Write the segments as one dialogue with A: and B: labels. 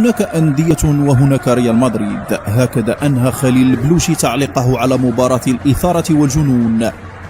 A: هناك أندية وهناك ريال مدريد. هكذا أنهى خليل البلوشي تعليقه على مباراة الإثارة والجنون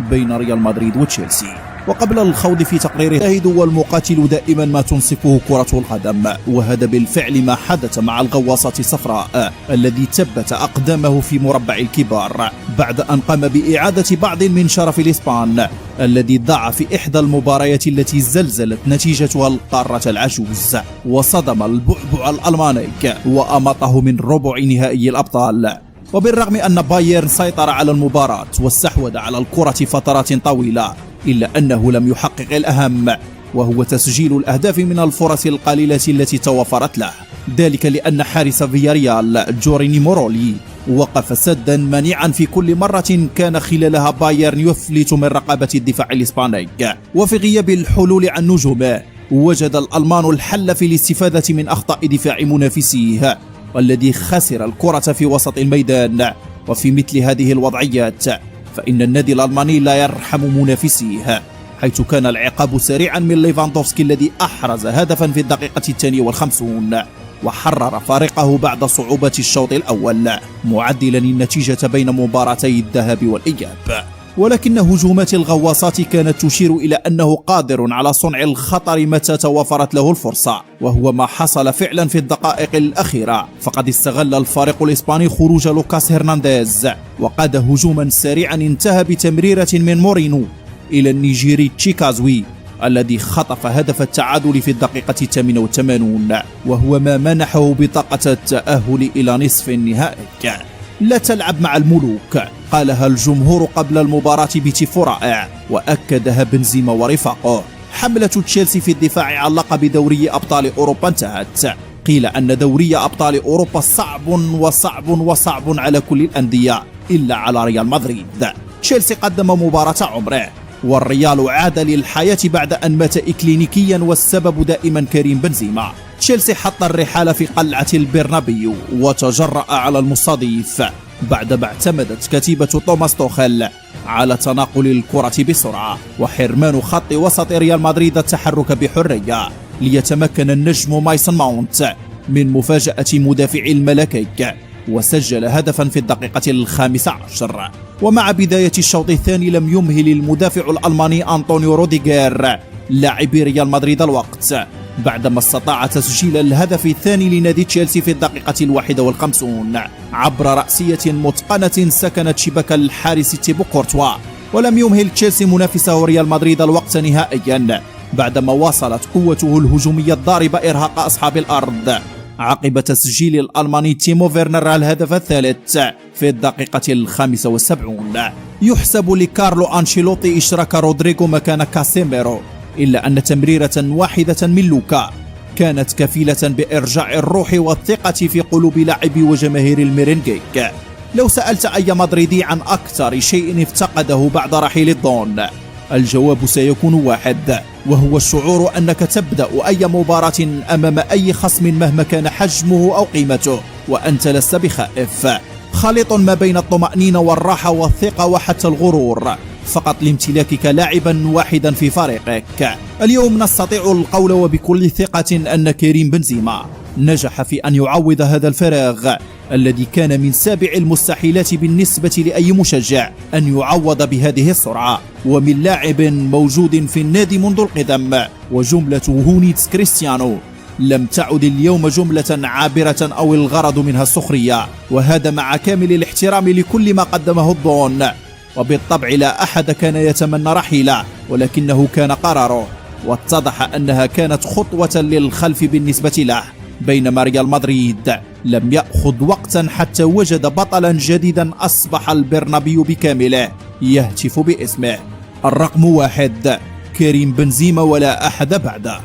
A: بين ريال مدريد وتشيلسي. وقبل الخوض في تقريره، الشاهد والمقاتل دائما ما تنصفه كرة القدم، وهذا بالفعل ما حدث مع الغواصة الصفراء الذي ثبت أقدامه في مربع الكبار بعد أن قام بإعادة بعض من شرف الإسبان الذي ضاع في إحدى المباريات التي زلزلت نتيجتها القارة العجوز، وصدم البعبع الألماني وأماطه من ربع نهائي الأبطال. وبالرغم أن بايرن سيطر على المباراة واستحوذ على الكرة فترات طويلة، إلا أنه لم يحقق الأهم، وهو تسجيل الأهداف من الفرص القليلة التي توفرت له، ذلك لأن حارس فياريال جوريني مورولي وقف سدا منيعا في كل مرة كان خلالها بايرن يفلت من رقبة الدفاع الإسباني. وفي غياب الحلول عن نجومه، وجد الألمان الحل في الاستفادة من أخطاء دفاع منافسيه والذي خسر الكرة في وسط الميدان. وفي مثل هذه الوضعيات فإن النادي الألماني لا يرحم منافسيه، حيث كان العقاب سريعا من ليفاندوفسكي الذي أحرز هدفا في الدقيقة 52 وحرر فريقه بعد صعوبة الشوط الأول، معدلا النتيجة بين مباراتي الذهاب والإياب. ولكن هجومات الغواصات كانت تشير إلى أنه قادر على صنع الخطر متى توفرت له الفرصة، وهو ما حصل فعلا في الدقائق الأخيرة. فقد استغل الفريق الإسباني خروج لوكاس هرنانديز وقاد هجوما سريعا انتهى بتمريرة من مورينو إلى النيجيري تشيكازوي الذي خطف هدف التعادل في الدقيقة 88، وهو ما منحه بطاقة التأهل إلى نصف النهائي. لا تلعب مع الملوك، قالها الجمهور قبل المباراة بتيفو رائع، وأكدها بنزيما ورفاقه. حملة تشيلسي في الدفاع عن لقب دوري أبطال أوروبا انتهت. قيل أن دوري أبطال أوروبا صعب وصعب وصعب على كل الأندية إلا على ريال مدريد. تشيلسي قدم مباراة عمره، والريال عاد للحياة بعد أن مات إكلينيكيا، والسبب دائما كريم بنزيما. تشيلسي حط الرحال في قلعة البرنابيو وتجرأ على المستضيف بعدما اعتمدت كتيبة توماس توخيل على تناقل الكرة بسرعة وحرمان خط وسط ريال مدريد التحرك بحرية، ليتمكن النجم مايسون ماونت من مفاجأة مدافع الملكي وسجل هدفا في الدقيقة 15. ومع بداية الشوط الثاني لم يمهل المدافع الألماني أنطونيو روديغير لاعب ريال مدريد الوقت بعدما استطاع تسجيل الهدف الثاني لنادي تشيلسي في الدقيقة 51 عبر رأسية متقنة سكنت شباك الحارس تيبو كورتوا. ولم يمهل تشيلسي منافسه ريال مدريد الوقت نهائيا بعدما واصلت قوته الهجومية الضاربة إرهاق أصحاب الأرض عقب تسجيل الألماني تيمو فيرنر الهدف الثالث في الدقيقة 75. يحسب لكارلو أنشيلوتي إشراك رودريغو مكان كاسيميرو، إلا أن تمريرة واحدة من لوكا كانت كفيلة بإرجاع الروح والثقة في قلوب لاعبي وجماهير الميرينغيك. لو سألت أي مدريدي عن أكثر شيء افتقده بعد رحيل الدون، الجواب سيكون واحد، وهو الشعور أنك تبدأ أي مباراة أمام أي خصم مهما كان حجمه أو قيمته وأنت لست بخائف، خليط ما بين الطمأنينة والراحة والثقة وحتى الغرور، فقط لامتلاكك لاعبا واحدا في فريقك. اليوم نستطيع القول وبكل ثقة أن كريم بنزيما نجح في أن يعوض هذا الفراغ الذي كان من سابع المستحيلات بالنسبة لأي مشجع أن يعوض بهذه السرعة، ومن لاعب موجود في النادي منذ القدم. وجملة هونيتس كريستيانو لم تعد اليوم جملة عابرة أو الغرض منها السخرية، وهذا مع كامل الاحترام لكل ما قدمه الدون. وبالطبع لا أحد كان يتمنى رحيله، ولكنه كان قراره، واتضح أنها كانت خطوة للخلف بالنسبة له. بينما ريال مدريد لم يأخذ وقتا حتى وجد بطلا جديدا أصبح البرنابيو بكامله يهتف باسمه. الرقم 1 كريم بنزيما ولا أحد بعده.